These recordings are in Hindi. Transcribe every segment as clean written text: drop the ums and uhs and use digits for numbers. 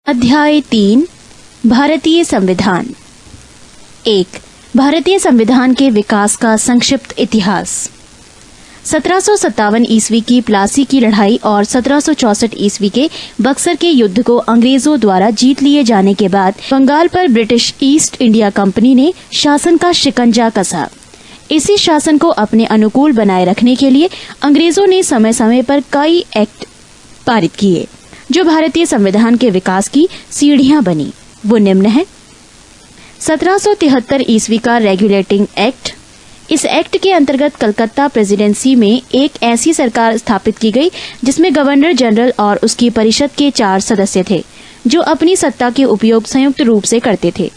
अध्याय 3 भारतीय संविधान। 1 भारतीय संविधान के विकास का संक्षिप्त इतिहास। 1757 ईस्वी की प्लासी की लड़ाई और 1764 ईस्वी के बक्सर के युद्ध को अंग्रेजों द्वारा जीत लिए जाने के बाद बंगाल पर ब्रिटिश ईस्ट इंडिया कंपनी ने शासन का शिकंजा कसा। इसी शासन को अपने अनुकूल बनाए रखने के लिए अंग्रेजों ने समय समय पर कई एक्ट पारित किए जो भारतीय संविधान के विकास की सीढ़ियां बनी। वो निम्न है। 1773 ईस्वी का रेगुलेटिंग एक्ट। इस एक्ट के अंतर्गत कलकत्ता प्रेसिडेंसी में एक ऐसी सरकार स्थापित की गई जिसमें गवर्नर जनरल और उसकी परिषद के 4 सदस्य थे जो अपनी सत्ता के उपयोग संयुक्त रूप से करते थे।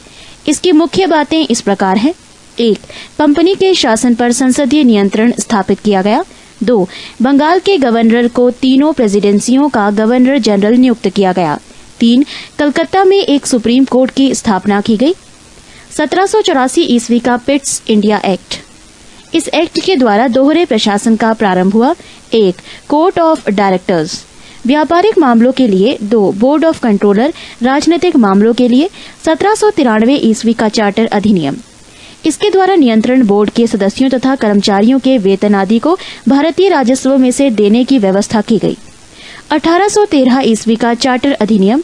इसकी मुख्य बातें इस प्रकार हैं। 1 कंपनी के शासन पर संसदीय नियंत्रण स्थापित किया गया। 2 बंगाल के गवर्नर को तीनों प्रेसिडेंसियों का गवर्नर जनरल नियुक्त किया गया। 3 कलकत्ता में एक सुप्रीम कोर्ट की स्थापना की गई। 1784 ईस्वी का पिट्स इंडिया एक्ट। इस एक्ट के द्वारा दोहरे प्रशासन का प्रारंभ हुआ। 1 कोर्ट ऑफ डायरेक्टर्स व्यापारिक मामलों के लिए, 2 बोर्ड ऑफ कंट्रोलर राजनीतिक मामलों के लिए। 1793 ईस्वी का चार्टर अधिनियम। इसके द्वारा नियंत्रण बोर्ड के सदस्यों तथा कर्मचारियों के वेतन आदि को भारतीय राजस्व में से देने की व्यवस्था की गई। 1813 ईस्वी का चार्टर अधिनियम।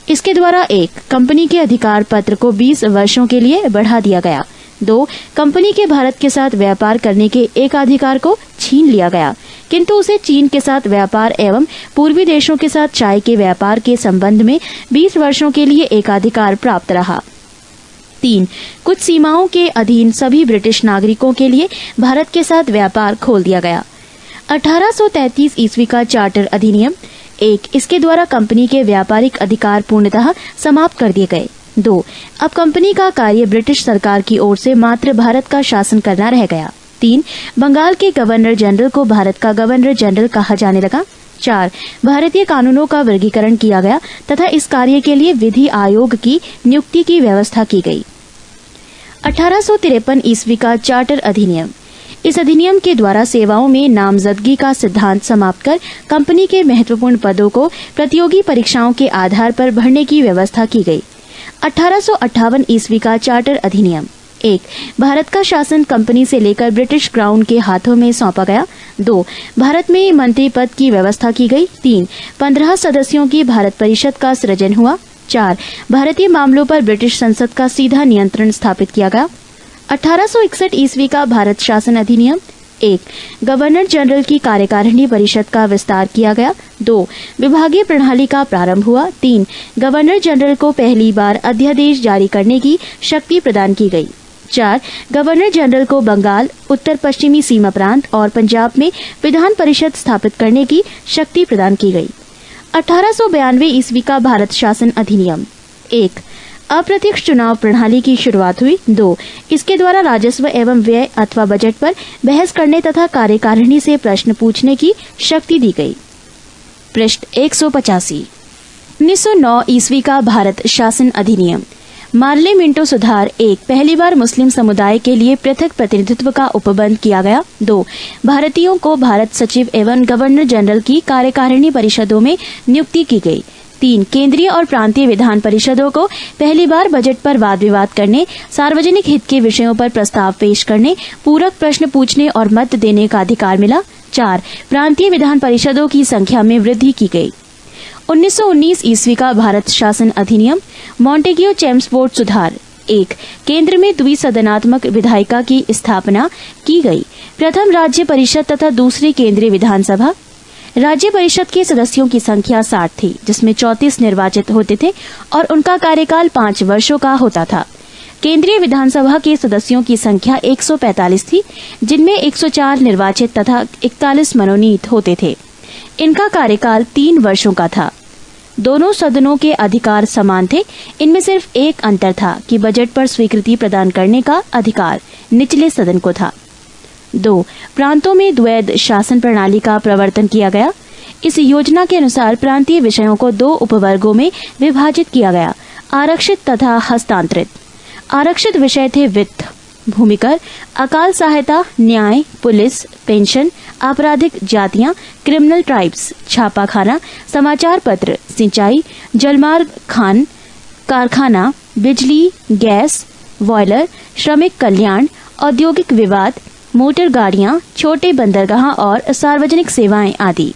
इसके द्वारा 1 कंपनी के अधिकार पत्र को 20 वर्षों के लिए बढ़ा दिया गया। 2 कंपनी के भारत के साथ व्यापार करने के एकाधिकार को छीन लिया गया, किंतु उसे चीन के साथ व्यापार एवं पूर्वी देशों के साथ चाय के व्यापार के संबंध में 20 वर्षों के लिए एकाधिकार प्राप्त रहा। 3 कुछ सीमाओं के अधीन सभी ब्रिटिश नागरिकों के लिए भारत के साथ व्यापार खोल दिया गया। 1833 ईस्वी का चार्टर अधिनियम। 1 इसके द्वारा कंपनी के व्यापारिक अधिकार पूर्णतः समाप्त कर दिए गए। 2 अब कंपनी का कार्य ब्रिटिश सरकार की ओर से मात्र भारत का शासन करना रह गया। 3 बंगाल के गवर्नर जनरल को भारत का गवर्नर जनरल कहा जाने लगा। 4 भारतीय कानूनों का वर्गीकरण किया गया तथा इस कार्य के लिए विधि आयोग की नियुक्ति की व्यवस्था की गई। 1853 ईस्वी का चार्टर अधिनियम। इस अधिनियम के द्वारा सेवाओं में नामजदगी का सिद्धांत समाप्त कर कंपनी के महत्वपूर्ण पदों को प्रतियोगी परीक्षाओं के आधार पर भरने की व्यवस्था की गई। 1858 ईस्वी का चार्टर अधिनियम। 1 भारत का शासन कंपनी से लेकर ब्रिटिश क्राउन के हाथों में सौंपा गया। 2 भारत में मंत्री पद की व्यवस्था की गई। 3 15 सदस्यों की भारत परिषद का सृजन हुआ। 4 भारतीय मामलों पर ब्रिटिश संसद का सीधा नियंत्रण स्थापित किया गया। 1861 ईस्वी का भारत शासन अधिनियम। 1 गवर्नर जनरल की कार्यकारिणी परिषद का विस्तार किया गया। 2 विभागीय प्रणाली का प्रारंभ हुआ। 3 गवर्नर जनरल को पहली बार अध्यादेश जारी करने की शक्ति प्रदान की गई। 4 गवर्नर जनरल को बंगाल, उत्तर पश्चिमी सीमा प्रांत और पंजाब में विधान परिषद स्थापित करने की शक्ति प्रदान की गई। 1892 ईस्वी का भारत शासन अधिनियम। 1 अप्रत्यक्ष चुनाव प्रणाली की शुरुआत हुई। 2 इसके द्वारा राजस्व एवं व्यय अथवा बजट पर बहस करने तथा कार्यकारिणी से प्रश्न पूछने की शक्ति दी गई। पृष्ठ 185। 1909 ईस्वी का भारत शासन अधिनियम। मार्ले मिंटो सुधार। 1 पहली बार मुस्लिम समुदाय के लिए पृथक प्रतिनिधित्व का उपबंध किया गया। 2 भारतीयों को भारत सचिव एवं गवर्नर जनरल की कार्यकारिणी परिषदों में नियुक्ति की गई। 3 केंद्रीय और प्रांतीय विधान परिषदों को पहली बार बजट पर वाद विवाद करने, सार्वजनिक हित के विषयों पर प्रस्ताव पेश करने, पूरक प्रश्न पूछने और मत देने का अधिकार मिला। 4 प्रांतीय विधान परिषदों की संख्या में वृद्धि की गई। 1919 ईस्वी का भारत शासन अधिनियम। मॉन्टेग्यू चेम्सफोर्ड सुधार। 1 केंद्र में द्विसदनात्मक विधायिका की स्थापना की गई। प्रथम राज्य परिषद तथा दूसरी केंद्रीय विधानसभा। राज्य परिषद के सदस्यों की संख्या 60 थी, जिसमें 34 निर्वाचित होते थे और उनका कार्यकाल 5 वर्षों का होता था। केंद्रीय विधानसभा के सदस्यों की संख्या 145 थी, जिनमें 104 निर्वाचित तथा 41 मनोनीत होते थे। इनका कार्यकाल 3 वर्षों का था। दोनों सदनों के अधिकार समान थे। इनमें सिर्फ एक अंतर था कि बजट पर स्वीकृति प्रदान करने का अधिकार निचले सदन को था। 2 प्रांतों में द्वैध शासन प्रणाली का प्रवर्तन किया गया। इस योजना के अनुसार प्रांतीय विषयों को 2 उपवर्गों में विभाजित किया गया, आरक्षित तथा हस्तांतरित। आरक्षित विषय थे वित्त, भूमिकर, अकाल सहायता, न्याय, पुलिस, पेंशन, आपराधिक जातियां, क्रिमिनल ट्राइब्स, छापाखाना, समाचार पत्र, सिंचाई, जलमार्ग, खान कारखाना, बिजली, गैस, बॉयलर, श्रमिक कल्याण, औद्योगिक विवाद, मोटर गाड़ियां, छोटे बंदरगाह और सार्वजनिक सेवाएं आदि।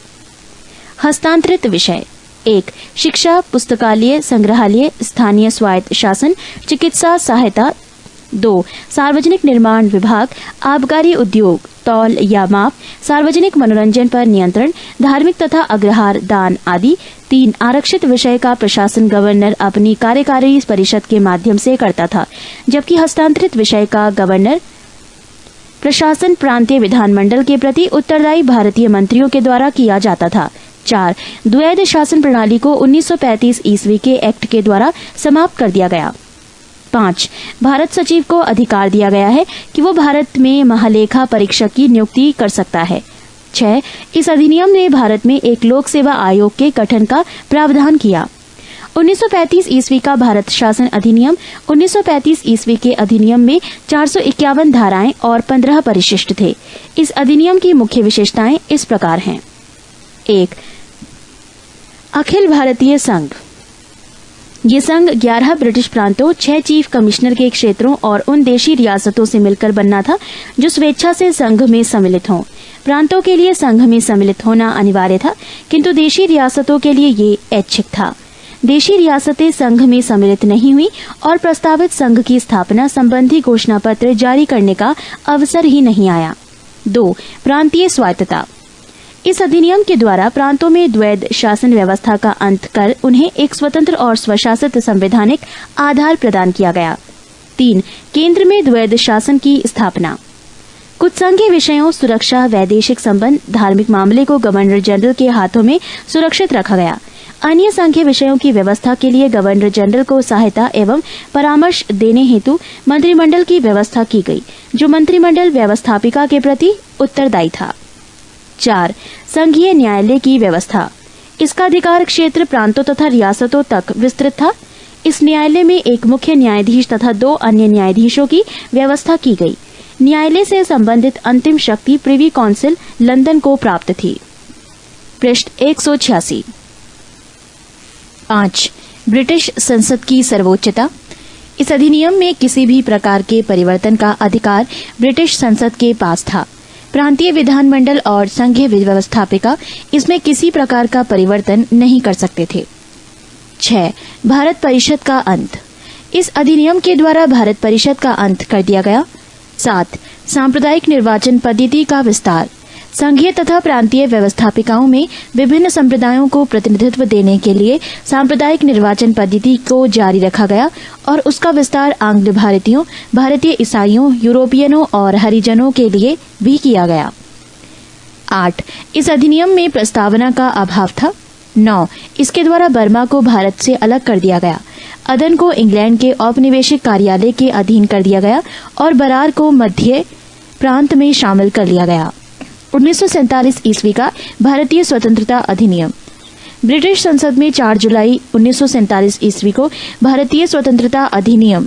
हस्तांतरित विषय 1. शिक्षा, पुस्तकालय, संग्रहालय, स्थानीय स्वायत्त शासन, चिकित्सा सहायता। 2. सार्वजनिक निर्माण विभाग, आबकारी उद्योग, तौल या माप, सार्वजनिक मनोरंजन पर नियंत्रण, धार्मिक तथा अग्रहार दान आदि। 3. आरक्षित विषय का प्रशासन गवर्नर अपनी कार्यकारी परिषद के माध्यम से करता था, जबकि हस्तांतरित विषय का गवर्नर प्रशासन प्रांतीय विधानमंडल के प्रति उत्तरदायी भारतीय मंत्रियों के द्वारा किया जाता था। 4. द्वैध शासन प्रणाली को 1935 ईस्वी के एक्ट के द्वारा समाप्त कर दिया गया। 5. भारत सचिव को अधिकार दिया गया है कि वो भारत में महालेखा परीक्षक की नियुक्ति कर सकता है। 6. इस अधिनियम ने भारत में एक लोक सेवा आयोग के गठन का प्रावधान किया। 1935 ईस्वी का भारत शासन अधिनियम। 1935 ईस्वी के अधिनियम में 451 धाराएं और 15 परिशिष्ट थे। इस अधिनियम की मुख्य विशेषताएं इस प्रकार हैं। 1. अखिल भारतीय संघ। ये संघ 11 ब्रिटिश प्रांतों, 6 चीफ कमिश्नर के क्षेत्रों और उन देशी रियासतों से मिलकर बनना था जो स्वेच्छा से संघ में सम्मिलित हों। प्रांतों के लिए संघ में सम्मिलित होना अनिवार्य था, किंतु देशी रियासतों के लिए ये ऐच्छिक था। देशी रियासतें संघ में सम्मिलित नहीं हुई और प्रस्तावित संघ की स्थापना संबंधी घोषणा पत्र जारी करने का अवसर ही नहीं आया। 2. प्रांतीय स्वायत्तता। इस अधिनियम के द्वारा प्रांतों में द्वैध शासन व्यवस्था का अंत कर उन्हें एक स्वतंत्र और स्वशासित संवैधानिक आधार प्रदान किया गया। 3. केंद्र में द्वैध शासन की स्थापना। कुछ संघीय विषयों, सुरक्षा, वैदेशिक संबंध, धार्मिक मामले को गवर्नर जनरल के हाथों में सुरक्षित रखा गया। अन्य संघीय विषयों की व्यवस्था के लिए गवर्नर जनरल को सहायता एवं परामर्श देने हेतु मंत्रिमंडल की व्यवस्था की गई, जो मंत्रिमंडल व्यवस्थापिका के प्रति उत्तरदायी था। 4. संघीय न्यायालय की व्यवस्था। इसका अधिकार क्षेत्र प्रांतों तथा रियासतों तक विस्तृत था। इस न्यायालय में एक मुख्य न्यायाधीश तथा 2 अन्य न्यायाधीशों की व्यवस्था की गई। न्यायालय से संबंधित अंतिम शक्ति प्रिवी काउंसिल लंदन को प्राप्त थी। पृष्ठ 186। 5. ब्रिटिश संसद की सर्वोच्चता। इस अधिनियम में किसी भी प्रकार के परिवर्तन का अधिकार ब्रिटिश संसद के पास था। प्रांतीय विधानमंडल और संघीय व्यवस्थापिका इसमें किसी प्रकार का परिवर्तन नहीं कर सकते थे। 6. भारत परिषद का अंत। इस अधिनियम के द्वारा भारत परिषद का अंत कर दिया गया। 7. सांप्रदायिक निर्वाचन पद्धति का विस्तार। संघीय तथा प्रांतीय व्यवस्थापिकाओं में विभिन्न संप्रदायों को प्रतिनिधित्व देने के लिए सांप्रदायिक निर्वाचन पद्धति को जारी रखा गया और उसका विस्तार आंग्ल भारतीयों, भारतीय ईसाइयों, यूरोपियनों और हरिजनों के लिए भी किया गया। 8. इस अधिनियम में प्रस्तावना का अभाव था। 9. इसके द्वारा बर्मा को भारत से अलग कर दिया गया। अदन को इंग्लैंड के औपनिवेशिक कार्यालय के अधीन कर दिया गया और बरार को मध्य प्रांत में शामिल कर लिया गया। 1947 ईस्वी का भारतीय स्वतंत्रता अधिनियम। ब्रिटिश संसद में 4 जुलाई 1947 ईस्वी को भारतीय स्वतंत्रता अधिनियम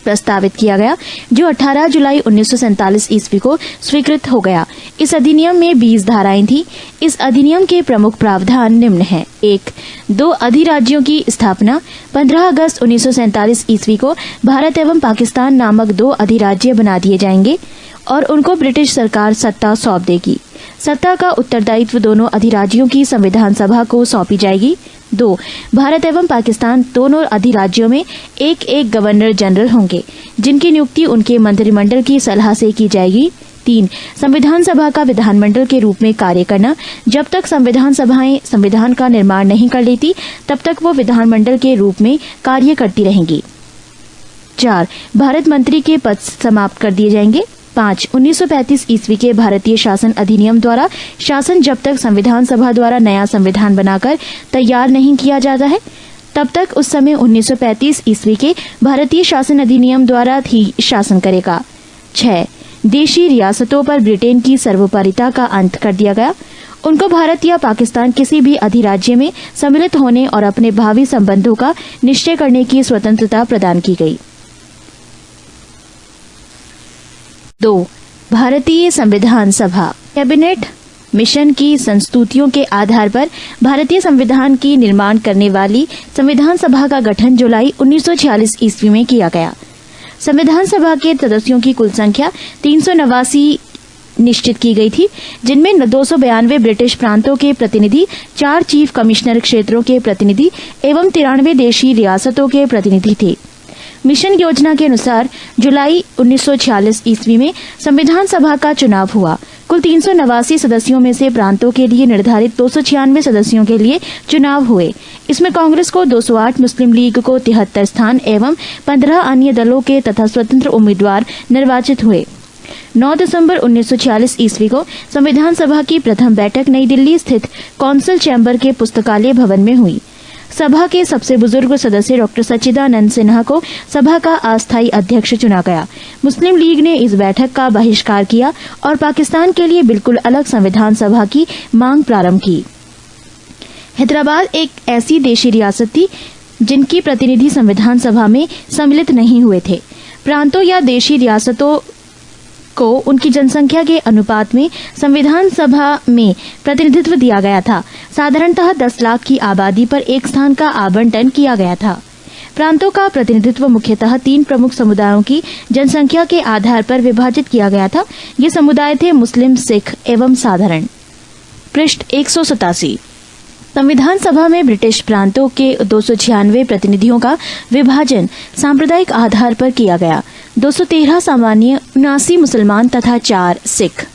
प्रस्तावित किया गया, जो 18 जुलाई 1947 ईस्वी को स्वीकृत हो गया। इस अधिनियम में 20 धाराएं थी। इस अधिनियम के प्रमुख प्रावधान निम्न हैं। 1. 2 अधिराज्यों की स्थापना। 15 अगस्त 1947 ईस्वी को भारत एवं पाकिस्तान नामक 2 अधिराज्य बना दिए जाएंगे और उनको ब्रिटिश सरकार सत्ता सौंप देगी। सत्ता का उत्तरदायित्व दोनों अधिराज्यों की संविधान सभा को सौंपी जाएगी। 2. भारत एवं पाकिस्तान दोनों अधिराज्यों में एक गवर्नर जनरल होंगे, जिनकी नियुक्ति उनके मंत्रिमंडल की सलाह से की जाएगी। 3. संविधान सभा का विधानमंडल के रूप में कार्य करना। जब तक संविधान सभाएं संविधान का निर्माण नहीं कर लेती, तब तक वो विधानमंडल के रूप में कार्य करती रहेंगी। 4. भारत मंत्री के पद समाप्त कर दिए जाएंगे। 5. 1935 ईस्वी के भारतीय शासन अधिनियम द्वारा शासन जब तक संविधान सभा द्वारा नया संविधान बनाकर तैयार नहीं किया जाता है, तब तक उस समय 1935 ईस्वी के भारतीय शासन अधिनियम द्वारा ही शासन करेगा। 6. देशी रियासतों पर ब्रिटेन की सर्वोपरिता का अंत कर दिया गया। उनको भारत या पाकिस्तान किसी भी अधिराज्य में सम्मिलित होने और अपने भावी संबंधों का निश्चय करने की स्वतंत्रता प्रदान की गई। 2. भारतीय संविधान सभा। कैबिनेट मिशन की संस्तुतियों के आधार पर भारतीय संविधान की निर्माण करने वाली संविधान सभा का गठन जुलाई 1946 ईस्वी में किया गया। संविधान सभा के सदस्यों की कुल संख्या 389 निश्चित की गई थी, जिनमें 292 ब्रिटिश प्रांतों के प्रतिनिधि, 4 चीफ कमिश्नर क्षेत्रों के प्रतिनिधि एवं 93 देशी रियासतों के प्रतिनिधि थे। मिशन योजना के अनुसार जुलाई 1946 ईस्वी में संविधान सभा का चुनाव हुआ। कुल 389 सदस्यों में से प्रांतों के लिए निर्धारित 296 सदस्यों के लिए चुनाव हुए। इसमें कांग्रेस को 208, मुस्लिम लीग को 73 स्थान एवं 15 अन्य दलों के तथा स्वतंत्र उम्मीदवार निर्वाचित हुए। 9 दिसंबर 1946 ईस्वी को संविधान सभा की प्रथम बैठक नई दिल्ली स्थित कौंसिल चैम्बर के पुस्तकालय भवन में हुई। सभा के सबसे बुजुर्ग सदस्य डॉक्टर सच्चिदानंद सिन्हा को सभा का अस्थायी अध्यक्ष चुना गया। मुस्लिम लीग ने इस बैठक का बहिष्कार किया और पाकिस्तान के लिए बिल्कुल अलग संविधान सभा की मांग प्रारंभ की। हैदराबाद एक ऐसी देशी रियासत थी जिनकी प्रतिनिधि संविधान सभा में सम्मिलित नहीं हुए थे। प्रांतों या देशी रियासतों को उनकी जनसंख्या के अनुपात में संविधान सभा में प्रतिनिधित्व दिया गया था। साधारणतः 10 लाख की आबादी पर एक स्थान का आवंटन किया गया था। प्रांतों का प्रतिनिधित्व मुख्यतः 3 प्रमुख समुदायों की जनसंख्या के आधार पर विभाजित किया गया था। ये समुदाय थे मुस्लिम, सिख एवं साधारण। पृष्ठ 187। संविधान सभा में ब्रिटिश प्रांतों के 296 प्रतिनिधियों का विभाजन सांप्रदायिक आधार पर किया गया। 213 सामान्य, 79 मुसलमान तथा 4 सिख।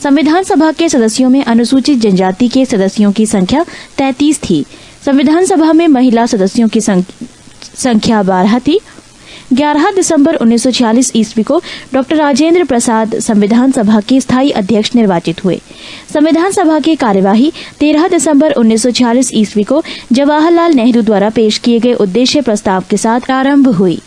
संविधान सभा के सदस्यों में अनुसूचित जनजाति के सदस्यों की संख्या 33 थी। संविधान सभा में महिला सदस्यों की संख्या 12 थी। 11 दिसंबर 1946 ईस्वी को डॉक्टर राजेंद्र प्रसाद संविधान सभा के स्थायी अध्यक्ष निर्वाचित हुए। संविधान सभा की कार्यवाही 13 दिसंबर 1946 ईस्वी को जवाहरलाल नेहरू द्वारा पेश किए गए उद्देश्य प्रस्ताव के साथ आरंभ हुई।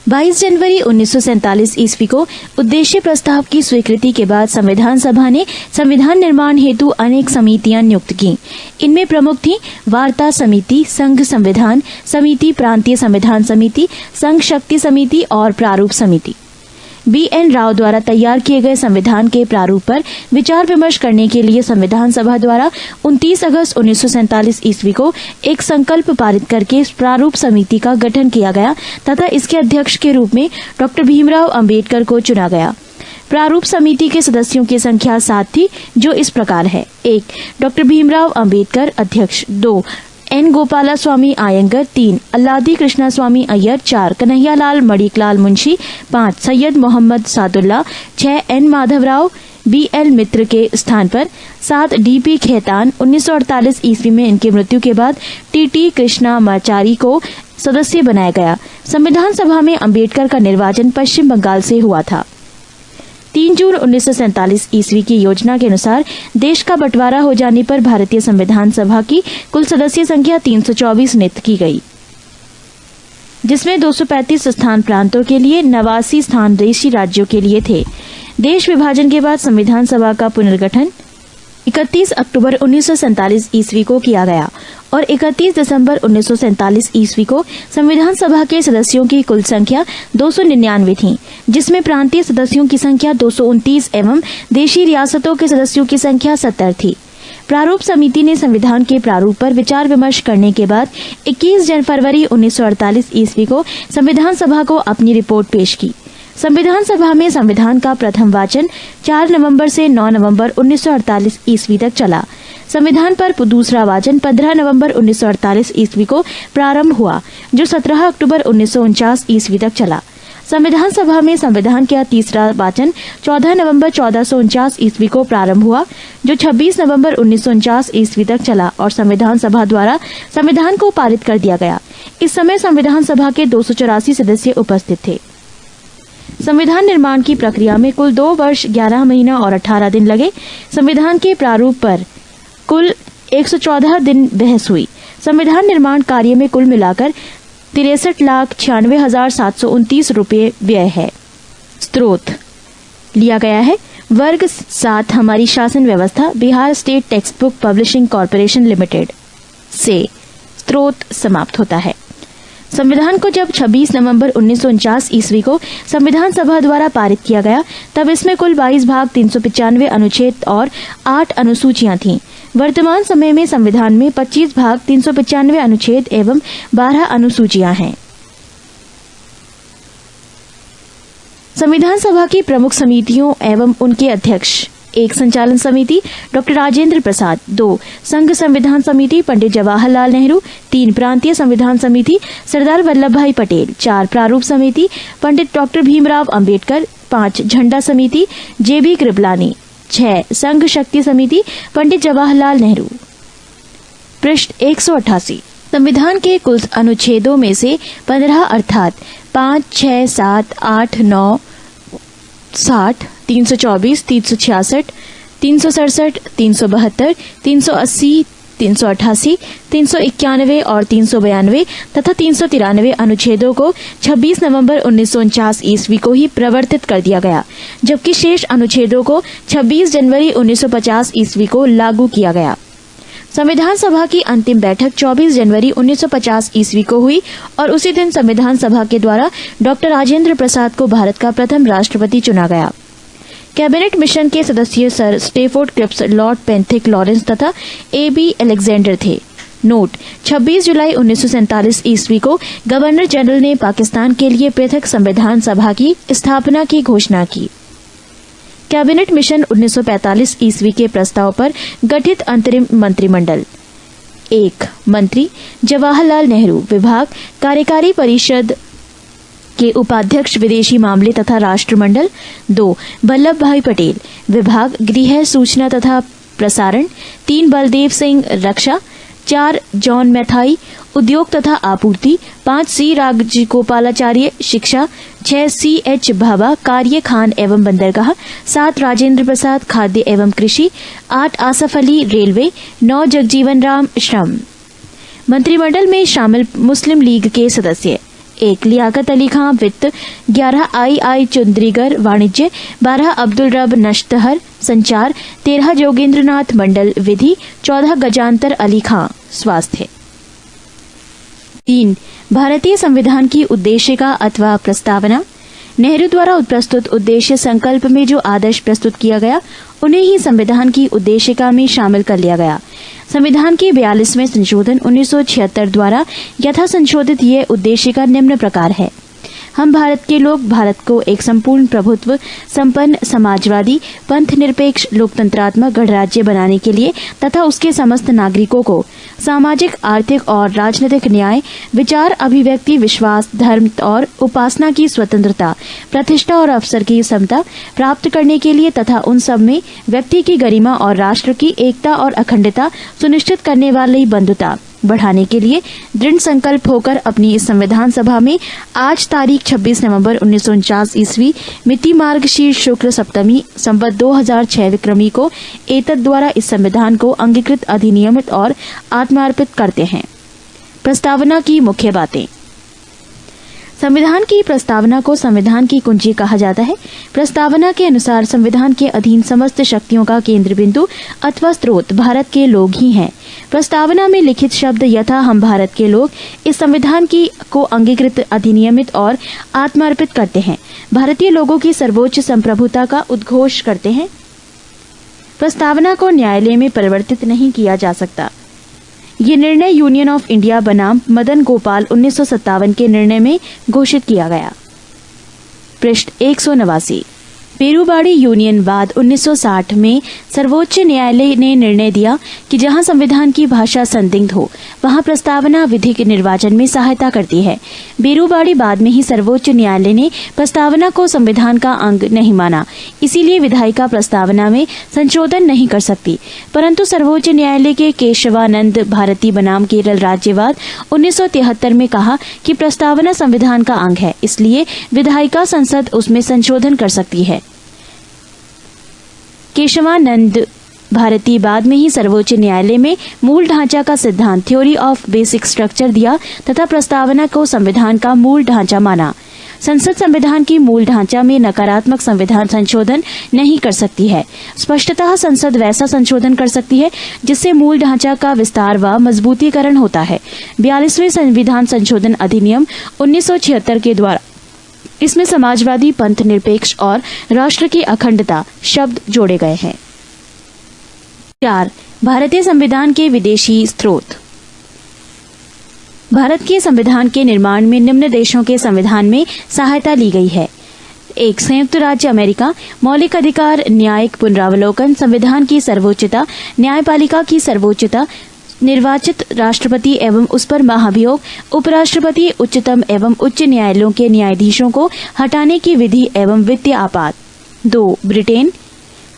22 जनवरी 1947 ईस्वी को उद्देश्य प्रस्ताव की स्वीकृति के बाद संविधान सभा ने संविधान निर्माण हेतु अनेक समितियां नियुक्त की। इनमें प्रमुख थी वार्ता समिति, संघ संविधान समिति, प्रांतीय संविधान समिति, संघ शक्ति समिति और प्रारूप समिति। BN राव द्वारा तैयार किए गए संविधान के प्रारूप पर विचार विमर्श करने के लिए संविधान सभा द्वारा 29 अगस्त 1947 ईस्वी को एक संकल्प पारित करके प्रारूप समिति का गठन किया गया तथा इसके अध्यक्ष के रूप में डॉक्टर भीमराव अंबेडकर को चुना गया। प्रारूप समिति के सदस्यों की संख्या 7 थी, जो इस प्रकार है: 1. डॉक्टर भीमराव अंबेडकर अध्यक्ष, 2. N. Gopalaswamy Iyengar, 3. Alladi Krishnaswamy Iyer, 4. Kanhaiyalal Maneklal Munshi, 5. Syed Mohammad Sadulla, 6. N. Madhavrao BL मित्र के स्थान पर, 7. DP खेतान। 1948 ईस्वी में इनकी मृत्यु के बाद TT कृष्णामाचारी को सदस्य बनाया गया। संविधान सभा में अंबेडकर का निर्वाचन पश्चिम बंगाल से हुआ था। 3 जून 1947 ईस्वी की योजना के अनुसार देश का बंटवारा हो जाने पर भारतीय संविधान सभा की कुल सदस्य संख्या 324 नियुक्त की गई, जिसमें 235 स्थान प्रांतों के लिए, 89 स्थान देशी राज्यों के लिए थे। देश विभाजन के बाद संविधान सभा का पुनर्गठन 31 अक्टूबर 1947 ईस्वी को किया गया और 31 दिसंबर 1947 ईस्वी को संविधान सभा के सदस्यों की कुल संख्या 299 थी, जिसमें प्रांतीय सदस्यों की संख्या 229 एवं देशी रियासतों के सदस्यों की संख्या 70 थी। प्रारूप समिति ने संविधान के प्रारूप पर विचार विमर्श करने के बाद 21 फरवरी 1948 ईस्वी को संविधान सभा को अपनी रिपोर्ट पेश की। संविधान सभा में संविधान का प्रथम वाचन 4 नवंबर से 9 नवंबर 1948 ईस्वी तक चला। संविधान पर दूसरा वाचन 15 नवंबर 1948 ईस्वी को प्रारंभ हुआ, जो 17 अक्टूबर 1949 ईस्वी तक चला। संविधान सभा में संविधान का तीसरा वाचन 14 नवंबर 1449 ईस्वी को प्रारंभ हुआ, जो 26 नवंबर 1949 ईस्वी तक चला और संविधान सभा द्वारा संविधान को पारित कर दिया गया। इस समय संविधान सभा के 284 सदस्य उपस्थित थे। संविधान निर्माण की प्रक्रिया में कुल 2 वर्ष 11 महीना और 18 दिन लगे। संविधान के प्रारूप पर कुल 114 दिन बहस हुई। संविधान निर्माण कार्य में कुल मिलाकर 63,96,729 रुपये व्यय है। स्रोत लिया गया है वर्ग 7 हमारी शासन व्यवस्था, Bihar state text book publishing corporation limited से। स्रोत समाप्त होता है। संविधान को जब 26 नवंबर 1949 ईस्वी को संविधान सभा द्वारा पारित किया गया, तब इसमें कुल 22 भाग 395 अनुच्छेद और 8 अनुसूचियां थीं। वर्तमान समय में संविधान में 25 भाग 395 अनुच्छेद एवं 12 अनुसूचियां हैं। संविधान सभा की प्रमुख समितियों एवं उनके अध्यक्ष: 1 संचालन समिति डॉक्टर राजेंद्र प्रसाद, 2 संघ संविधान समिति पंडित जवाहरलाल नेहरू, 3 प्रांतीय संविधान समिति सरदार वल्लभ भाई पटेल, 4 प्रारूप समिति पंडित डॉक्टर भीमराव अंबेडकर, 5 झंडा समिति JB कृपलानी, 6 संघ शक्ति समिति पंडित जवाहरलाल नेहरू। पृष्ठ 188। संविधान के कुल अनुच्छेदों में से 15 अर्थात 5, 6, 7, 8, 9, 60, 324, 366, 367, 372, 380, 388, 391 और 392 तथा 393 अनुच्छेदों को 26 नवंबर 1949 ईस्वी को ही प्रवर्तित कर दिया गया, जबकि शेष अनुच्छेदों को 26 जनवरी 1950 ईस्वी को लागू किया गया। संविधान सभा की अंतिम बैठक 24 जनवरी 1950 ईस्वी को हुई और उसी दिन संविधान सभा के द्वारा डॉक्टर राजेंद्र प्रसाद को भारत का प्रथम राष्ट्रपति चुना गया। कैबिनेट मिशन के सदस्य Sir Stafford Cripps, Lord Pethick Lawrence तथा AB अलेक्जेंडर थे। नोट: 26 जुलाई 1947 ईस्वी को गवर्नर जनरल ने पाकिस्तान के लिए पृथक संविधान सभा की स्थापना की घोषणा की। कैबिनेट मिशन 1945 ईस्वी के प्रस्ताव पर गठित अंतरिम मंत्रिमंडल: 1 मंत्री जवाहरलाल नेहरू, विभाग कार्यकारी परिषद के उपाध्यक्ष विदेशी मामले तथा राष्ट्रमंडल। 2 वल्लभ भाई पटेल, विभाग गृह सूचना तथा प्रसारण। 3 बलदेव सिंह, रक्षा। 4 जॉन मैथाई, उद्योग तथा आपूर्ति। 5 C राजगोपालाचार्य, शिक्षा। 6 CH भाभा, कार्य खान एवं बंदरगाह। 7 राजेंद्र प्रसाद, खाद्य एवं कृषि। 8 आसफ अली, रेलवे। 9 जगजीवन राम, श्रम। मंत्रिमंडल में शामिल मुस्लिम लीग के सदस्य: 1 लियाकत अली खां, वित्त। 11 II चुंद्रीगर, वाणिज्य। 12 अब्दुल रब नश्तहर, संचार। 13 जोगेंद्रनाथ मंडल, विधि। 14 गजांतर अली खां, स्वास्थ्य। 3 भारतीय संविधान की उद्देशिका अथवा प्रस्तावना: नेहरू द्वारा प्रस्तुत उद्देश्य संकल्प में जो आदर्श प्रस्तुत किया गया, उन्हें ही संविधान की उद्देशिका में शामिल कर लिया गया। संविधान के 42वें संशोधन 1976 द्वारा यथा संशोधित ये उद्देशिका निम्न प्रकार है: हम भारत के लोग भारत को एक संपूर्ण प्रभुत्व संपन्न समाजवादी पंथ निरपेक्ष लोकतंत्रात्मक गणराज्य बनाने के लिए तथा उसके समस्त नागरिकों को सामाजिक, आर्थिक और राजनीतिक न्याय, विचार, अभिव्यक्ति, विश्वास, धर्म और उपासना की स्वतंत्रता, प्रतिष्ठा और अवसर की समता प्राप्त करने के लिए तथा उन सब में व्यक्ति की गरिमा और राष्ट्र की एकता और अखंडता सुनिश्चित करने वाली बंधुता बढ़ाने के लिए दृढ़ संकल्प होकर अपनी इस संविधान सभा में आज तारीख 26 नवंबर 1949 ईस्वी मिति मार्गशीर्ष शुक्ल सप्तमी संवत 2006 विक्रमी को एतद द्वारा इस संविधान को अंगीकृत, अधिनियमित और आत्मार्पित करते हैं। प्रस्तावना की मुख्य बातें: संविधान की प्रस्तावना को संविधान की कुंजी कहा जाता है। प्रस्तावना के अनुसार संविधान के अधीन समस्त शक्तियों का केंद्र बिंदु अथवा स्रोत भारत के लोग ही हैं। प्रस्तावना में लिखित शब्द यथा हम भारत के लोग इस संविधान की को अंगीकृत, अधिनियमित और आत्मार्पित करते हैं, भारतीय लोगों की सर्वोच्च संप्रभुता का उद्घोष करते हैं। प्रस्तावना को न्यायालय में परिवर्तित नहीं किया जा सकता। ये निर्णय यूनियन ऑफ इंडिया बनाम मदन गोपाल 1957 के निर्णय में घोषित किया गया। पृष्ठ 189। पेरूबाड़ी यूनियन वाद 1960 में सर्वोच्च न्यायालय ने निर्णय दिया कि जहां संविधान की भाषा संदिग्ध हो, वहां प्रस्तावना विधिक निर्वाचन में सहायता करती है। बेरूबाड़ी बाद में ही सर्वोच्च न्यायालय ने प्रस्तावना को संविधान का अंग नहीं माना, इसीलिए विधायिका प्रस्तावना में संशोधन नहीं कर सकती। परंतु सर्वोच्च न्यायालय के केशवानंद भारती बनाम केरल राज्यवाद 1973 में कहा कि प्रस्तावना संविधान का अंग है, इसलिए विधायिका संसद उसमें संशोधन कर सकती है। केशवानंद भारतीय बाद में ही सर्वोच्च न्यायालय में मूल ढांचा का सिद्धांत थ्योरी ऑफ बेसिक स्ट्रक्चर दिया तथा प्रस्तावना को संविधान का मूल ढांचा माना। संसद संविधान की मूल ढांचा में नकारात्मक संविधान संशोधन नहीं कर सकती है। स्पष्टतः संसद वैसा संशोधन कर सकती है जिससे मूल ढांचा का विस्तार व मजबूतीकरण होता है। 42वें संविधान संशोधन अधिनियम 1976 के द्वारा इसमें समाजवादी, पंथ निरपेक्ष और राष्ट्र की अखंडता शब्द जोड़े गए हैं। 4. भारतीय संविधान के विदेशी स्रोत। भारत के संविधान के निर्माण में निम्न देशों के संविधान में सहायता ली गई है। 1. संयुक्त राज्य अमेरिका। मौलिक अधिकार, न्यायिक पुनरावलोकन, संविधान की सर्वोच्चता, न्यायपालिका की सर्वोच्चता, निर्वाचित राष्ट्रपति एवं उस पर महाभियोग, उपराष्ट्रपति, उच्चतम एवं उच्च न्यायालयों के न्यायाधीशों को हटाने की विधि एवं वित्तीय आपात। 2. ब्रिटेन।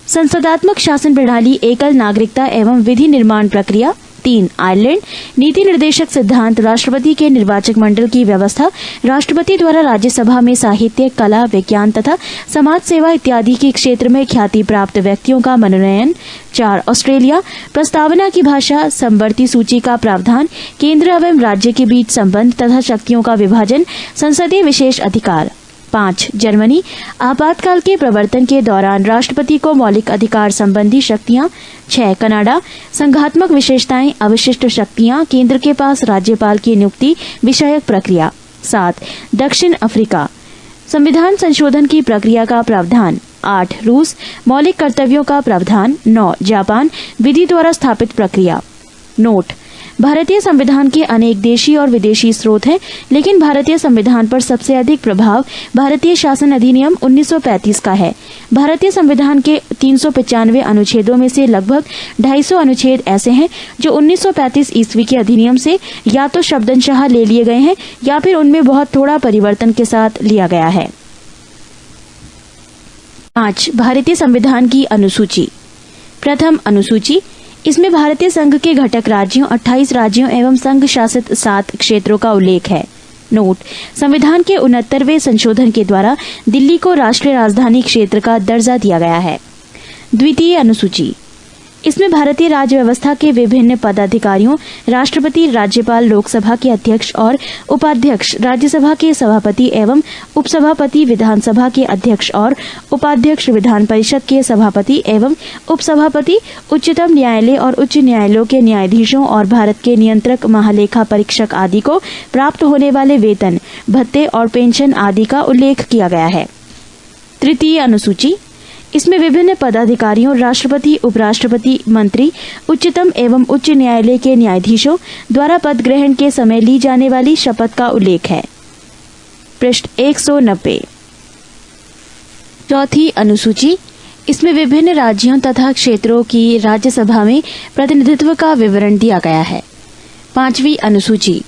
संसदात्मक शासन प्रणाली, एकल नागरिकता एवं विधि निर्माण प्रक्रिया। 3. आयरलैंड। नीति निर्देशक सिद्धांत, राष्ट्रपति के निर्वाचक मंडल की व्यवस्था, राष्ट्रपति द्वारा राज्यसभा में साहित्य, कला, विज्ञान तथा समाज सेवा इत्यादि के क्षेत्र में ख्याति प्राप्त व्यक्तियों का मनोनयन। 4. ऑस्ट्रेलिया। प्रस्तावना की भाषा, समवर्ती सूची का प्रावधान, केंद्र एवं राज्य के बीच संबंध तथा शक्तियों का विभाजन, संसदीय विशेष अधिकार। 5. जर्मनी। आपातकाल के प्रवर्तन के दौरान राष्ट्रपति को मौलिक अधिकार संबंधी शक्तियां। 6. कनाडा। संघात्मक विशेषताएं, अवशिष्ट शक्तियां, केंद्र के पास राज्यपाल की नियुक्ति विषयक प्रक्रिया। 7. दक्षिण अफ्रीका। संविधान संशोधन की प्रक्रिया का प्रावधान। 8. रूस। मौलिक कर्तव्यों का प्रावधान। 9. जापान। विधि द्वारा स्थापित प्रक्रिया। नोट: भारतीय संविधान के अनेक देशी और विदेशी स्रोत हैं, लेकिन भारतीय संविधान पर सबसे अधिक प्रभाव भारतीय शासन अधिनियम 1935 का है। भारतीय संविधान के 395 अनुच्छेदों में से लगभग 250 अनुच्छेद ऐसे हैं जो 1935 ईस्वी के अधिनियम से या तो शब्दशः ले लिए गए हैं या फिर उनमें बहुत थोड़ा परिवर्तन के साथ लिया गया है। 5. भारतीय संविधान की अनुसूची। प्रथम अनुसूची। इसमें भारतीय संघ के घटक राज्यों, 28 राज्यों एवं संघ शासित 7 क्षेत्रों का उल्लेख है। नोट: संविधान के 69वें संशोधन के द्वारा दिल्ली को राष्ट्रीय राजधानी क्षेत्र का दर्जा दिया गया है। द्वितीय अनुसूची। इसमें भारतीय राज्य व्यवस्था के विभिन्न पदाधिकारियों, राष्ट्रपति, राज्यपाल, लोकसभा के अध्यक्ष और उपाध्यक्ष, राज्यसभा के सभापति एवं उपसभापति, विधानसभा के अध्यक्ष और उपाध्यक्ष, विधान परिषद के सभापति एवं उपसभापति, उच्चतम न्यायालय और उच्च न्यायालयों के न्यायाधीशों और भारत के नियंत्रक, महालेखा परीक्षक आदि को प्राप्त होने वाले वेतन, भत्ते और पेंशन आदि का उल्लेख किया गया है। तृतीय अनुसूची। इसमें विभिन्न पदाधिकारियों, राष्ट्रपति, उपराष्ट्रपति, मंत्री, उच्चतम एवं उच्च न्यायालय के न्यायाधीशों द्वारा पद ग्रहण के समय ली जाने वाली शपथ का उल्लेख है। पृष्ठ 190। चौथी अनुसूची। इसमें विभिन्न राज्यों तथा क्षेत्रों की राज्यसभा में प्रतिनिधित्व का विवरण दिया गया है। 5वीं अनुसूची।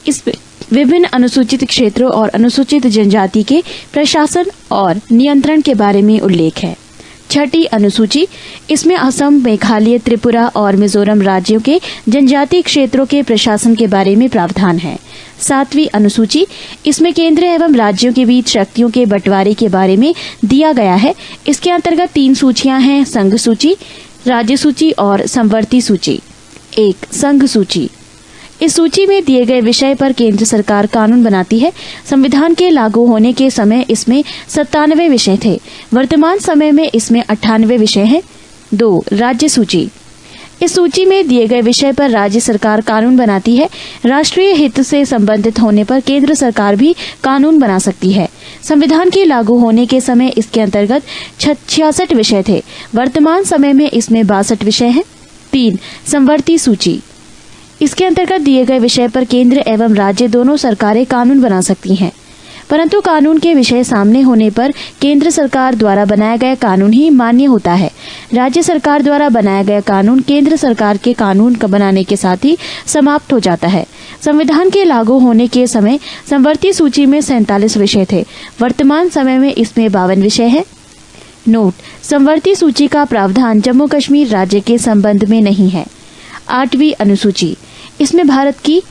इसमें विभिन्न अनुसूचित क्षेत्रों और अनुसूचित जनजाति के प्रशासन और नियंत्रण के बारे में उल्लेख है। 6ठी अनुसूची। इसमें असम, मेघालय, त्रिपुरा और मिजोरम राज्यों के जनजातीय क्षेत्रों के प्रशासन के बारे में प्रावधान है। 7वीं अनुसूची। इसमें केंद्र एवं राज्यों के बीच शक्तियों के बंटवारे के बारे में दिया गया है। इसके अंतर्गत 3 सूचियां हैं: संघ सूची, राज्य सूची और समवर्ती सूची। 1. संघ सूची। इस सूची में दिए गए विषय पर केंद्र सरकार कानून बनाती है। संविधान के लागू होने के समय इसमें 97 विषय थे। वर्तमान समय में इसमें 98 विषय हैं। 2. राज्य सूची। इस सूची में दिए गए विषय पर राज्य सरकार कानून बनाती है। राष्ट्रीय हित से संबंधित होने पर केंद्र सरकार भी कानून बना सकती है। संविधान के लागू होने के समय इसके अंतर्गत 66 विषय थे। वर्तमान समय में इसमें 62 विषय हैं। 3. समवर्ती सूची। इसके अंतर्गत दिए गए विषय पर केंद्र एवं राज्य दोनों सरकारें कानून बना सकती हैं, परंतु कानून के विषय सामने होने पर केंद्र सरकार द्वारा बनाया गया कानून ही मान्य होता है। राज्य सरकार द्वारा बनाया गया कानून केंद्र सरकार के कानून का बनाने के साथ ही समाप्त हो जाता है। संविधान के लागू होने के समय समवर्ती सूची में 47 विषय थे। वर्तमान समय में इसमें 52 विषय हैं। नोट: समवर्ती सूची का प्रावधान जम्मू कश्मीर राज्य के संबंध में नहीं है। 8वीं अनुसूची। इसमें भारत की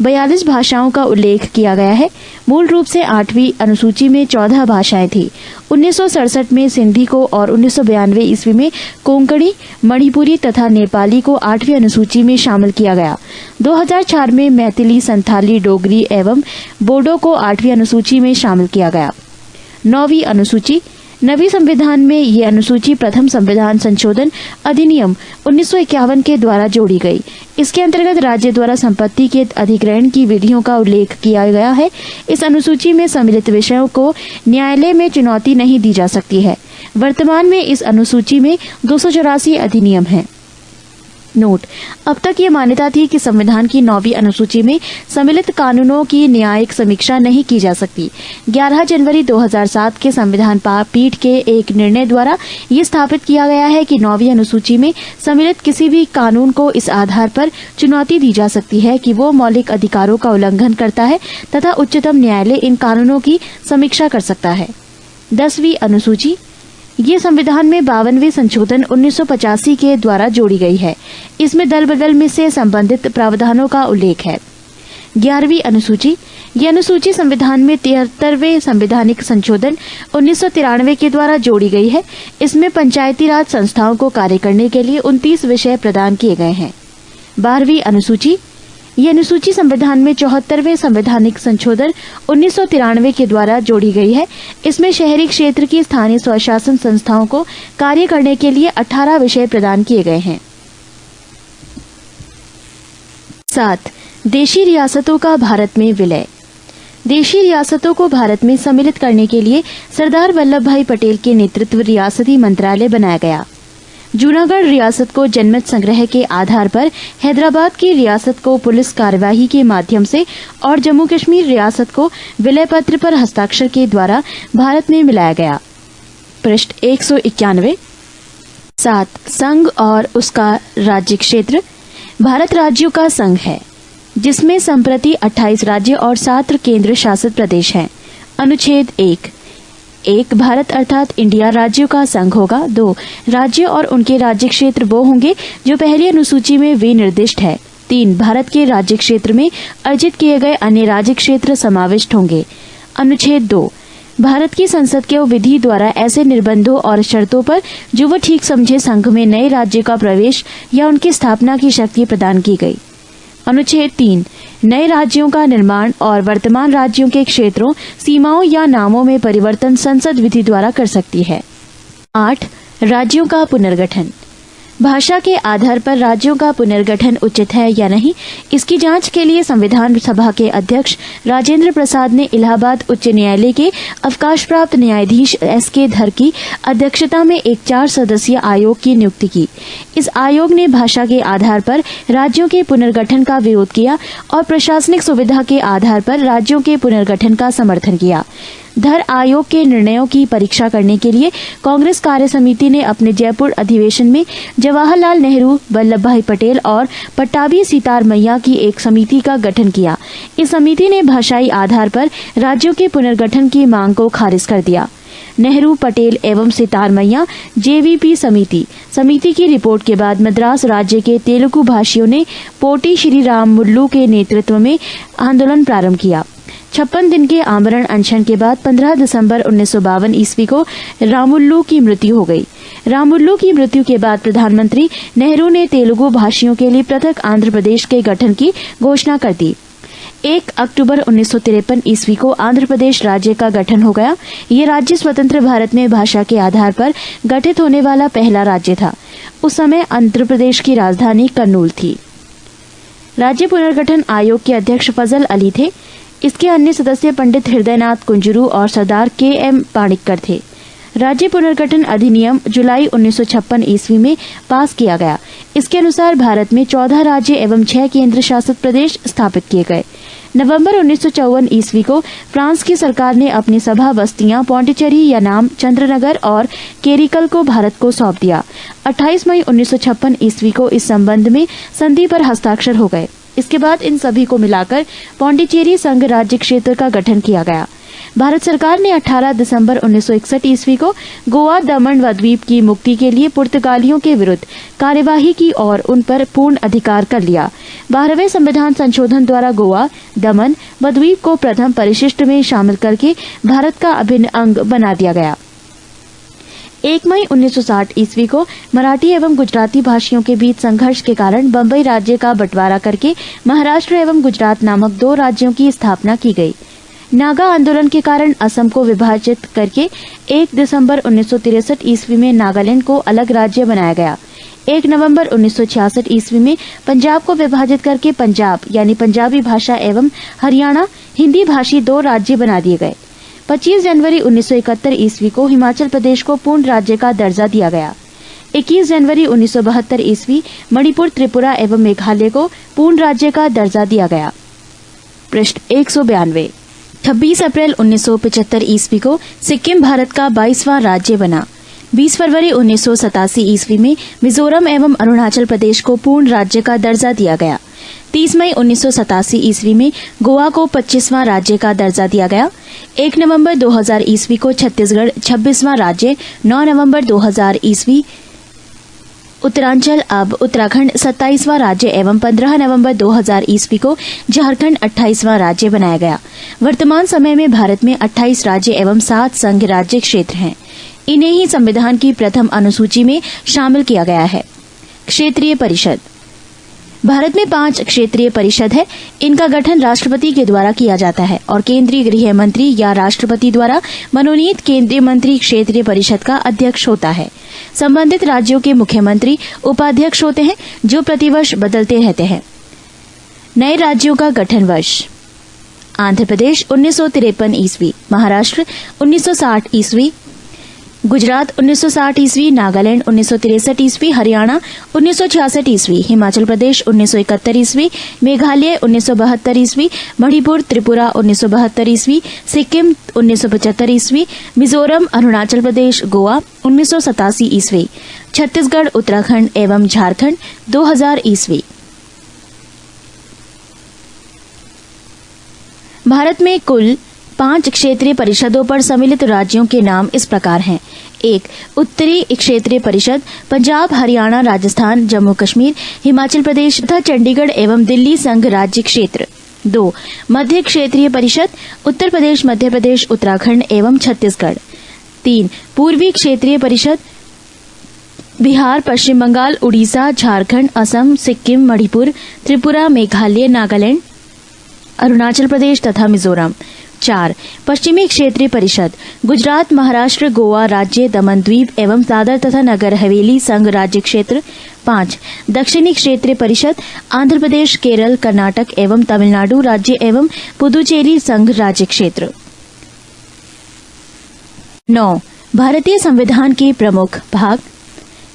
42 भाषाओं का उल्लेख किया गया है। मूल रूप से 8वीं अनुसूची में 14 भाषाएं थी। 1967 में सिंधी को और 1992 ईस्वी में कोंकणी, मणिपुरी तथा नेपाली को 8वीं अनुसूची में शामिल किया गया। 2004 में मैथिली, संथाली, डोगरी एवं बोडो को 8वीं अनुसूची में शामिल किया गया। 9वीं अनुसूची। नवी संविधान में ये अनुसूची प्रथम संविधान संशोधन अधिनियम 1951 के द्वारा जोड़ी गई। इसके अंतर्गत राज्य द्वारा संपत्ति के अधिग्रहण की विधियों का उल्लेख किया गया है। इस अनुसूची में सम्मिलित विषयों को न्यायालय में चुनौती नहीं दी जा सकती है। वर्तमान में इस अनुसूची में 284 अधिनियम हैं। नोट: अब तक ये मान्यता थी कि संविधान की 9वीं अनुसूची में सम्मिलित कानूनों की न्यायिक समीक्षा नहीं की जा सकती। 11 जनवरी 2007 के संविधान पीठ के एक निर्णय द्वारा ये स्थापित किया गया है कि 9वीं अनुसूची में सम्मिलित किसी भी कानून को इस आधार पर चुनौती दी जा सकती है कि वो मौलिक अधिकारों का उल्लंघन करता है तथा उच्चतम न्यायालय इन कानूनों की समीक्षा कर सकता है। 10वीं अनुसूची। ये संविधान में 52वें संशोधन 1985 के द्वारा जोड़ी गई है। इसमें दल बदल में से संबंधित प्रावधानों का उल्लेख है। 11वीं अनुसूची। ये अनुसूची संविधान में 73वें संवैधानिक संशोधन 1993 के द्वारा जोड़ी गई है। इसमें पंचायती राज संस्थाओं को कार्य करने के लिए 29 विषय प्रदान किए गए हैं। 12वीं अनुसूची। ये अनुसूची संविधान में 74वें संवैधानिक संशोधन 1993 के द्वारा जोड़ी गई है। इसमें शहरी क्षेत्र की स्थानीय स्वशासन संस्थाओं को कार्य करने के लिए 18 विषय प्रदान किए गए हैं। 7. देशी रियासतों का भारत में विलय। देशी रियासतों को भारत में सम्मिलित करने के लिए सरदार वल्लभ भाई पटेल के नेतृत्व रियासती मंत्रालय बनाया गया। जूनागढ़ रियासत को जनमत संग्रह के आधार पर, हैदराबाद की रियासत को पुलिस कार्यवाही के माध्यम से और जम्मू कश्मीर रियासत को विलय पत्र पर हस्ताक्षर के द्वारा भारत में मिलाया गया। पृष्ठ 191। 7. संघ और उसका राज्य क्षेत्र। भारत राज्यों का संघ है जिसमें संप्रति 28 राज्य और 7 केंद्र शासित प्रदेश हैं। अनुच्छेद 1 भारत अर्थात इंडिया राज्यों का संघ होगा। 2 राज्य और उनके राज्य क्षेत्र वो होंगे जो पहली अनुसूची में विनिर्दिष्ट है। 3 भारत के राज्य क्षेत्र में अर्जित किए गए अन्य राज्य क्षेत्र समाविष्ट होंगे। अनुच्छेद 2 भारत की संसद के विधि द्वारा ऐसे निर्बंधों और शर्तों पर जो वह ठीक समझे संघ में नए राज्य का प्रवेश या उनकी स्थापना की शक्ति प्रदान की गई। अनुच्छेद 3 नए राज्यों का निर्माण और वर्तमान राज्यों के क्षेत्रों, सीमाओं या नामों में परिवर्तन संसद विधि द्वारा कर सकती है। 8 राज्यों का पुनर्गठन। भाषा के आधार पर राज्यों का पुनर्गठन उचित है या नहीं, इसकी जांच के लिए संविधान सभा के अध्यक्ष राजेंद्र प्रसाद ने इलाहाबाद उच्च न्यायालय के अवकाश प्राप्त न्यायाधीश S.K. धर की अध्यक्षता में एक 4 सदस्यीय आयोग की नियुक्ति की। इस आयोग ने भाषा के आधार पर राज्यों के पुनर्गठन का विरोध किया और प्रशासनिक सुविधा के आधार पर राज्यों के पुनर्गठन का समर्थन किया। धर आयोग के निर्णयों की परीक्षा करने के लिए कांग्रेस कार्य समिति ने अपने जयपुर अधिवेशन में जवाहरलाल नेहरू, वल्लभ भाई पटेल और पट्टाभी सितार मैया की एक समिति का गठन किया। इस समिति ने भाषाई आधार पर राज्यों के पुनर्गठन की मांग को खारिज कर दिया। नेहरू, पटेल एवं सितार मैया JVP समिति की रिपोर्ट के बाद मद्रास राज्य के तेलुगु भाषियों ने पोटी श्री रामुल्लू के नेतृत्व में आंदोलन प्रारंभ किया। 56 दिन के आमरण अनशन के बाद 15 दिसंबर 1952 ईस्वी को रामुल्लू की मृत्यु हो गई। रामुल्लू की मृत्यु के बाद प्रधानमंत्री नेहरू ने तेलुगु भाषियों के लिए पृथक आंध्र प्रदेश के गठन की घोषणा कर दी। 1 अक्टूबर 1953 ईस्वी को आंध्र प्रदेश राज्य का गठन हो गया। ये राज्य स्वतंत्र भारत में भाषा के आधार पर गठित होने वाला पहला राज्य था। उस समय आंध्र प्रदेश की राजधानी कर्नूल थी। राज्य पुनर्गठन आयोग के अध्यक्ष फजल अली थे। इसके अन्य सदस्य पंडित हृदयनाथ कुंजरू और सरदार KM पाणिक्कर थे। राज्य पुनर्गठन अधिनियम जुलाई 1956 ईस्वी में पास किया गया। इसके अनुसार भारत में 14 राज्य एवं 6 केंद्र शासित प्रदेश स्थापित किए गए। नवंबर 1954 ईस्वी को फ्रांस की सरकार ने अपनी सभा बस्तियां पौंडीचेरी, यनाम, चंद्रनगर और केरिकल को भारत को सौंप दिया। 28 मई 1956 ईस्वी को इस संबंध में संधि पर हस्ताक्षर हो गए। इसके बाद इन सभी को मिलाकर पौंडीचेरी संघ राज्य क्षेत्र का गठन किया गया। भारत सरकार ने 18 दिसंबर 1961 ईस्वी को गोवा, दमन व द्वीप की मुक्ति के लिए पुर्तगालियों के विरुद्ध कार्यवाही की और उन पर पूर्ण अधिकार कर लिया। 12वें संविधान संशोधन द्वारा गोवा, दमन व द्वीप को प्रथम परिशिष्ट में शामिल करके भारत का अभिन्न अंग बना दिया गया। 1 मई 1960 ईस्वी को मराठी एवं गुजराती भाषियों के बीच संघर्ष के कारण बंबई राज्य का बंटवारा करके महाराष्ट्र एवं गुजरात नामक 2 राज्यों की स्थापना की गई। नागा आंदोलन के कारण असम को विभाजित करके 1 दिसंबर 1963 ईस्वी में नागालैंड को अलग राज्य बनाया गया। 1 नवंबर 1966 ईस्वी में पंजाब को विभाजित करके पंजाब यानी पंजाबी भाषा एवं हरियाणा हिंदी भाषी 2 राज्य बना दिए गए। 25 जनवरी 1971 ईस्वी को हिमाचल प्रदेश को पूर्ण राज्य का दर्जा दिया गया। 21 जनवरी 1972 ईस्वी मणिपुर, त्रिपुरा एवं मेघालय को पूर्ण राज्य का दर्जा दिया गया। पृष्ठ 192। 26 अप्रैल 1975 ईस्वी को सिक्किम भारत का 22वां राज्य बना। 20 फरवरी 1987 ईस्वी में मिजोरम एवं अरुणाचल प्रदेश को पूर्ण राज्य का दर्जा दिया गया। 30 मई 1987 ईस्वी में गोवा को 25वां राज्य का दर्जा दिया गया। 1 नवंबर 2000 ईस्वी को छत्तीसगढ़ 26वां राज्य, 9 नवंबर 2000 ईस्वी उत्तरांचल अब उत्तराखंड 27वां राज्य एवं 15 नवंबर 2000 ईस्वी को झारखंड 28वां राज्य बनाया गया। वर्तमान समय में भारत में 28 राज्य एवं 7 संघ राज्य क्षेत्र हैं। इन्हें ही संविधान की प्रथम अनुसूची में शामिल किया गया है। क्षेत्रीय परिषद। भारत में 5 क्षेत्रीय परिषद है। इनका गठन राष्ट्रपति के द्वारा किया जाता है और केंद्रीय गृह मंत्री या राष्ट्रपति द्वारा मनोनीत केंद्रीय मंत्री क्षेत्रीय परिषद का अध्यक्ष होता है। संबंधित राज्यों के मुख्यमंत्री उपाध्यक्ष होते हैं जो प्रतिवर्ष बदलते रहते हैं। नए राज्यों का गठन वर्ष: आंध्र प्रदेश 1953 ईस्वी, महाराष्ट्र 1960 ईस्वी, गुजरात 1960 ईस्वी, नागालैंड 1963 ईस्वी, हरियाणा 1966 ईस्वी, हिमाचल प्रदेश 1971 ईस्वी, मेघालय 1972 ईस्वी, मणिपुर, त्रिपुरा 1972 ईस्वी, सिक्किम 1975 ईस्वी, मिजोरम, अरुणाचल प्रदेश, गोवा 1987 ईस्वी, छत्तीसगढ़, उत्तराखंड एवं झारखंड 2000 ईस्वी। भारत में कुल 5 क्षेत्रीय परिषदों पर सम्मिलित राज्यों के नाम इस प्रकार हैं। 1. उत्तरी क्षेत्रीय परिषद पंजाब, हरियाणा, राजस्थान, जम्मू कश्मीर, हिमाचल प्रदेश तथा चंडीगढ़ एवं दिल्ली संघ राज्य क्षेत्र। 2. मध्य क्षेत्रीय परिषद उत्तर प्रदेश, मध्य प्रदेश, उत्तराखंड एवं छत्तीसगढ़। 3. पूर्वी क्षेत्रीय परिषद बिहार, पश्चिम बंगाल, उड़ीसा, झारखंड, असम, सिक्किम, मणिपुर, त्रिपुरा, मेघालय, नागालैंड, अरुणाचल प्रदेश तथा मिजोरम। 4. पश्चिमी क्षेत्रीय परिषद गुजरात, महाराष्ट्र, गोवा राज्य, दमन द्वीप एवं दादर तथा नगर हवेली संघ राज्य क्षेत्र। 5. दक्षिणी क्षेत्रीय परिषद आंध्र प्रदेश, केरल, कर्नाटक एवं तमिलनाडु राज्य एवं पुदुचेरी संघ राज्य क्षेत्र। 9. भारतीय संविधान के प्रमुख भाग।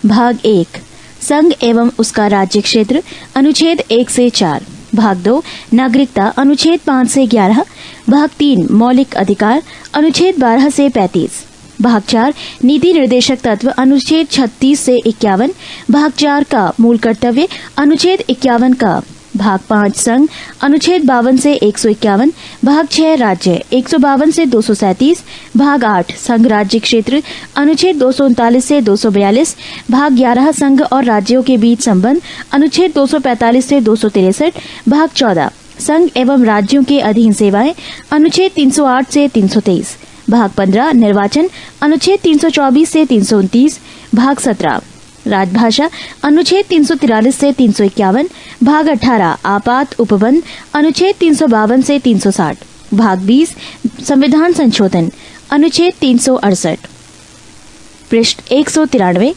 भाग 1 संघ एवं उसका राज्य क्षेत्र, अनुच्छेद 1 से 4। भाग 2 नागरिकता, अनुच्छेद 5 से 11। भाग 3 मौलिक अधिकार, अनुच्छेद 12 से 35। भाग 4 नीति निर्देशक तत्व, अनुच्छेद 36 से 51। भाग 4 का मूल कर्तव्य, अनुच्छेद 51 का। भाग 5 संघ, अनुच्छेद 52 से 151। भाग 6 राज्य, 152 से 237। भाग 8 संघ राज्य क्षेत्र, अनुच्छेद 239 से 242। भाग 11 संघ और राज्यों के बीच संबंध, अनुच्छेद 245 से 263। भाग 14 संघ एवं राज्यों के अधीन सेवाएं, अनुच्छेद 308 से 323। भाग 15 निर्वाचन, अनुच्छेद 324 से 329। भाग 17 राजभाषा, अनुच्छेद 343 से 351। भाग 18 आपात उपबंध, अनुच्छेद 352 से 360। भाग 20 संविधान संशोधन, अनुच्छेद 368। पृष्ठ 193।